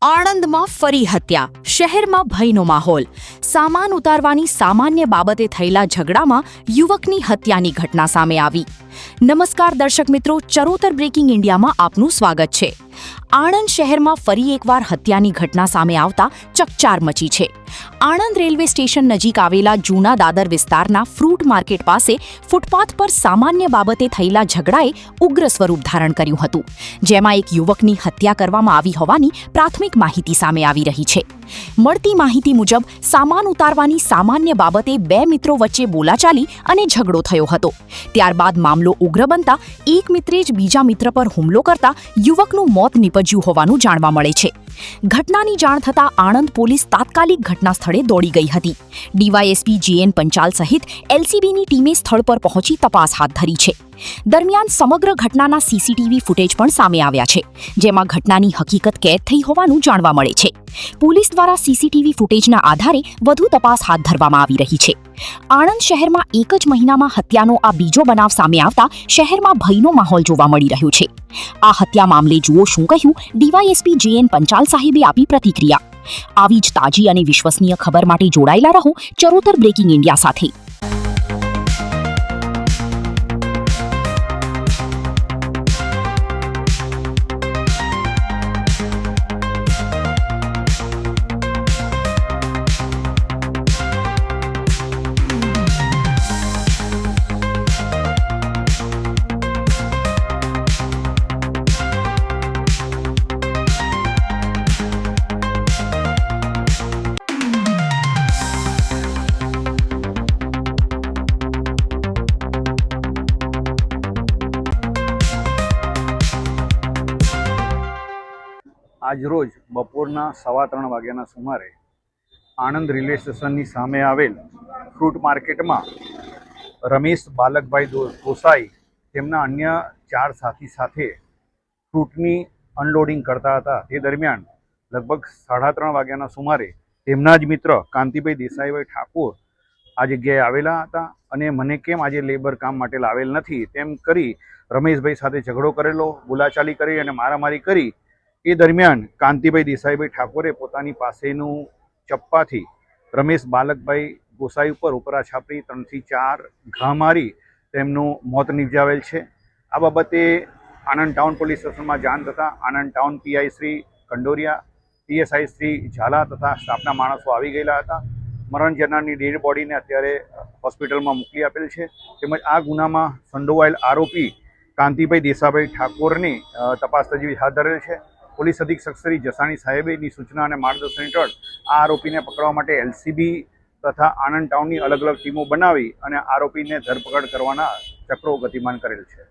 આણંદમાં ફરી હત્યા, શહેરમાં ભયનો માહોલ. સામાન ઉતારવાની સામાન્ય બાબતે થયેલા ઝઘડામાં યુવકની હત્યાની ઘટના સામે આવી. નમસ્કાર દર્શક મિત્રો, ચરોતર બ્રેકિંગ ઇન્ડિયામાં આપનું સ્વાગત છે. આણંદ શહેરમાં ફરી એકવાર હત્યાની ઘટના સામે આવતા ચકચાર મચી છે. આણંદ રેલવે સ્ટેશન નજીક આવેલા જૂના દાદર વિસ્તારના ફ્રૂટ માર્કેટ પાસે ફૂટપાથ પર સામાન્ય બાબતે થયેલા ઝઘડાએ ઉગ્ર સ્વરૂપ ધારણ કર્યું હતું, જેમાં એક યુવકની હત્યા કરવામાં આવી હોવાની પ્રાથમિક માહિતી સામે આવી રહી છે. મળતી માહિતી મુજબ સામાન ઉતારવાની સામાન્ય બાબતે બે મિત્રો વચ્ચે બોલાચાલી અને ઝઘડો થયો હતો. ત્યારબાદ મામલો ઉગ્ર બનતા એક મિત્રે જ બીજા મિત્ર પર હુમલો કરતા યુવકનું મોત નીપજ્યું હોવાનું જાણવા મળે છે. ઘટનાની જાણ થતાં આણંદ પોલીસ તાત્કાલિક ઘટના સ્થળે દોડી ગઈ હતી. ડીવાયએસપી જીએન પંચાલ સહિત એલસીબીની ટીમે સ્થળ પર પહોંચી તપાસ હાથ ધરી છે. દરમિયાન સમગ્ર ઘટનાના સીસીટીવી ફૂટેજ પણ સામે આવ્યા છે, જેમાં ઘટનાની હકીકત કેદ થઈ હોવાનું જાણવા મળે છે. પોલીસ દ્વારા સીસીટીવી ફૂટેજના આધારે વધુ તપાસ હાથ ધરવામાં આવી રહી છે. આણંદ શહેરમાં એક જ મહિનામાં હત્યાનો આ બીજો બનાવ સામે આવતા શહેરમાં ભયનો માહોલ જોવા મળી રહ્યો છે. આ હત્યા મામલે જુઓ શું કહ્યું ડીવાયએસપી જીએન પંચાલ સાહેબે આપી પ્રતિક્રિયા. આવી જ તાજી અને વિશ્વસનીય ખબર માટે જોડાયેલા રહો ચરોતર બ્રેકિંગ ઇન્ડિયા સાથે. આજરોજ બપોરના 3:15 વાગ્યાના સુમારે આણંદ રેલવે સ્ટેશનની સામે આવેલ ફ્રૂટ માર્કેટમાં રમેશ બાલકભાઈ ગોસાઈ તેમના અન્ય 4 સાથી સાથે ફ્રૂટની અનલોડિંગ કરતા હતા. તે દરમિયાન લગભગ 3:30 વાગ્યાના સુમારે તેમના જ મિત્ર કાંતિભાઈ દેસાઈભાઈ ઠાકોર આ જગ્યાએ આવેલા હતા અને મને કેમ આજે લેબર કામ માટે લાવેલ નથી તેમ કરી રમેશભાઈ સાથે ઝઘડો કરેલો, બોલાચાલી કરી અને મારામારી કરી. એ દરમિયાન કાંતિભાઈ દેસાઈભાઈ ઠાકોરે પોતાની પાસેનું ચપ્પાથી રમેશ બાલકભાઈ ગોસાઈ ઉપર ઉપરા છાપરી 3 થી 4 ઘા મારી તેમનું મોત નિપજાવેલ છે. આ બાબતે આણંદ ટાઉન પોલીસ સ્ટેશનમાં જાણ થતાં Anand town PI Shri Kandoriya, PSI Shri Jhala તથા સ્ટાફના માણસો આવી ગયેલા હતા. મરણ જનારની ડેડ બોડીને અત્યારે હોસ્પિટલમાં મોકલી આપેલ છે. તેમજ આ ગુનામાં સંડોવાયેલ આરોપી કાંતિભાઈ દેસાઈભાઈ ઠાકોરની તપાસ તજવીજ હાથ ધરેલ છે. પોલીસ અધિક્ષક શ્રી જસાણી સાહેબની સૂચના અને માર્ગદર્શન હેઠળ આ આરોપીને પકડવા માટે એલસીબી તથા આણંદ ટાઉનની અલગ અલગ ટીમો બનાવી અને આરોપીને ધરપકડ કરવાના ચક્રો ગતિમાન કરેલ છે.